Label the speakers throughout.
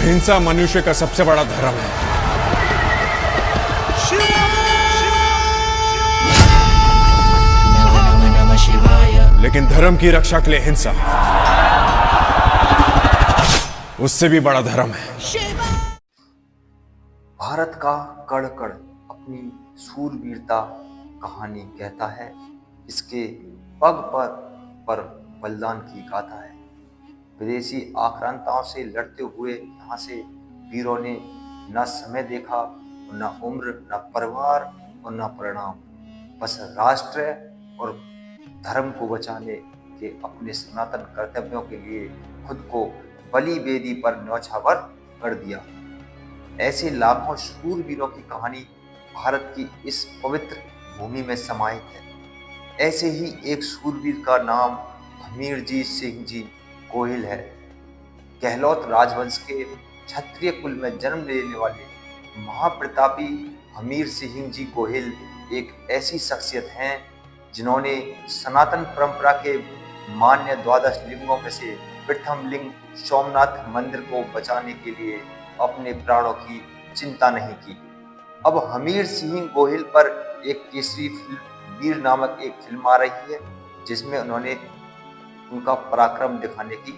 Speaker 1: अहिंसा मनुष्य का सबसे बड़ा धर्म है। लेकिन धर्म की रक्षा के लिए हिंसा उससे भी बड़ा धर्म है।
Speaker 2: भारत का कण कण अपनी शूरवीरता कहानी कहता है। इसके पग पर बलिदान की गाथा है। विदेशी आक्रांताओं से लड़ते हुए यहाँ से वीरों ने न समय देखा, न उम्र, न परिवार और न परिणाम। बस राष्ट्र और धर्म को बचाने के अपने सनातन कर्तव्यों के लिए खुद को बलि वेदी पर न्यौछावर कर दिया। ऐसे लाखों शूरवीरों की कहानी भारत की इस पवित्र भूमि में समाहित है। ऐसे ही एक शूरवीर का नाम हमीरजी सिंह जी गोहिल है। गहलोत राजवंश के क्षत्रिय कुल में जन्म लेने वाले महाप्रतापी हमीर सिंह जी गोहिल एक ऐसी शख्सियत हैं जिन्होंने सनातन परंपरा के मान्य 12 लिंगों में से प्रथम लिंग सोमनाथ मंदिर को बचाने के लिए अपने प्राणों की चिंता नहीं की। अब हमीर सिंह गोहिल पर एक केसरी फिल्म वीर नामक एक फिल्म आ रही है, जिसमें उन्होंने उनका पराक्रम दिखाने की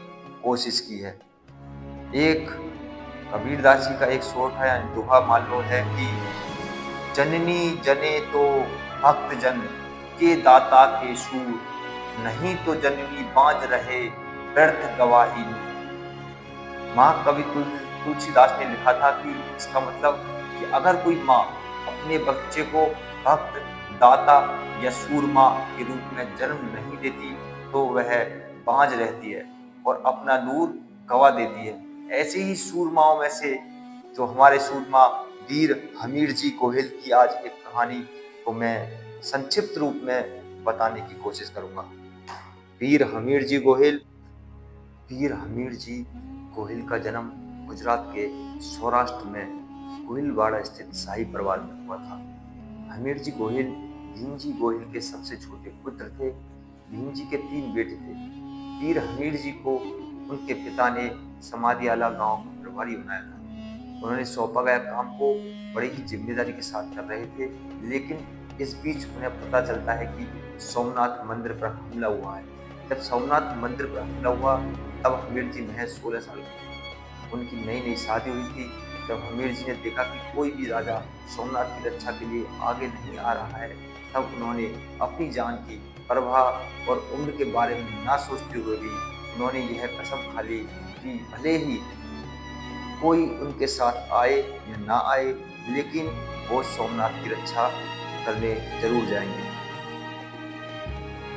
Speaker 2: कोशिश की है। एक कबीरदास जी का एक शोट है, दोहा मान लो है कि जननी जने तो भक्त जन के दाता के सूर, नहीं तो जननी बांझ रहे व्यर्थ गवाही। महाकवि तुलसीदास ने लिखा था कि इसका मतलब कि अगर कोई माँ अपने बच्चे को भक्त, दाता या सूरमा के रूप में जन्म नहीं देती तो वह बांझ रहती है और अपना नूर गवा देती है। ऐसे ही सूरमाओं में से जो हमारे सूरमा वीर हमीर जी गोहिल की आज एक कहानी को मैं संक्षिप्त रूप में बताने की कोशिश करूंगा। वीर हमीर जी गोहिल का जन्म गुजरात के सौराष्ट्र में गोहिलवाड़ा स्थित शाही परिवार में हुआ था। हमीर जी गोहिल भीम जी गोहिल के सबसे छोटे पुत्र थे। भीम जी के 3 बेटे थे। वीर हमीर जी को उनके पिता ने समाधियाला गांव का प्रभारी बनाया था। उन्होंने सौंपा गया काम को बड़ी ही जिम्मेदारी के साथ कर रहे थे, लेकिन इस बीच उन्हें पता चलता है कि सोमनाथ मंदिर पर हमला हुआ है। जब सोमनाथ मंदिर पर हमला हुआ तब हमीर जी महज 16 साल के। उनकी नई शादी हुई थी। जब हमीर जी ने देखा कि कोई भी राजा सोमनाथ की रक्षा के लिए आगे नहीं आ रहा है, तब उन्होंने अपनी जान की परवाह और उम्र के बारे में ना सोचते हुए भी उन्होंने यह कसम खा ली कि भले ही कोई उनके साथ आए या ना आए, लेकिन वो सोमनाथ की रक्षा करने जरूर जाएंगे।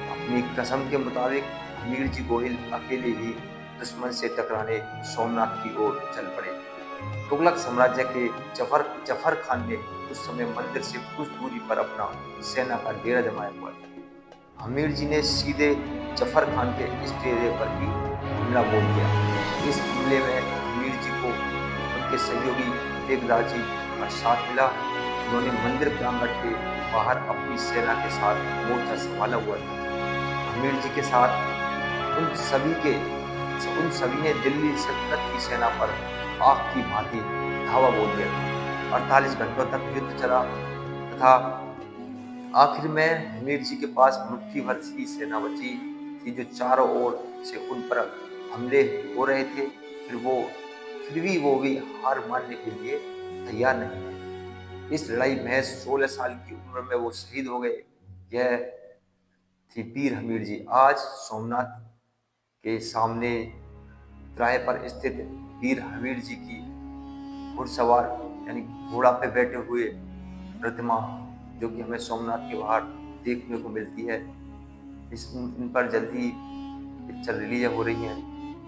Speaker 2: अपनी कसम के मुताबिक हमीर जी गोहिल अकेले ही दुश्मन से टकराने सोमनाथ की ओर चल पड़े। तुगलक साम्राज्य के जफर खान ने उस समय मंदिर से कुछ दूरी पर अपना सेना का डेरा जमाया हुआ था। हमीर जी ने सीधे जफर खान के इस डेरे पर ही हमला बोल दिया। इस हमले में हमीर जी को उनके सहयोगी तेगदार जी का साथ मिला। उन्होंने मंदिर प्रांगण के बाहर अपनी सेना के साथ मोर्चा संभाला हुआ था। हमीर जी के साथ उन सभी ने दिल्ली सल्तनत की सेना पर आग की भांति धावा बोल दिया था। 48 घंटों तक युद्ध चला तथा आखिर में हमीर जी के पास मुट्ठी भर सी सेना बची थी, जो चारों ओर से उन पर हमले हो रहे थे। फिर भी हार मानने के लिए तैयार नहीं थे। इस लड़ाई महज 16 साल की उम्र में वो शहीद हो गए। यह थी वीर हमीर जी। आज सोमनाथ के सामने तिराहे पर स्थित वीर हमीर जी की घुड़सवार यानी घोड़ा पे बैठे हुए प्रतिमा, जो कि हमें सोमनाथ के बाहर देखने को मिलती है, इन पर जल्दी पिक्चर रिलीज हो रही है।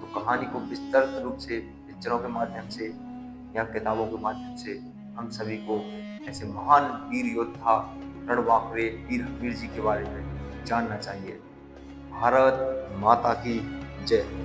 Speaker 2: तो कहानी को विस्तृत रूप से पिक्चरों के माध्यम से या किताबों के माध्यम से हम सभी को ऐसे महान वीर योद्धा रणबांकुरे वीर हमीर जी के बारे में जानना चाहिए। भारत माता की जय।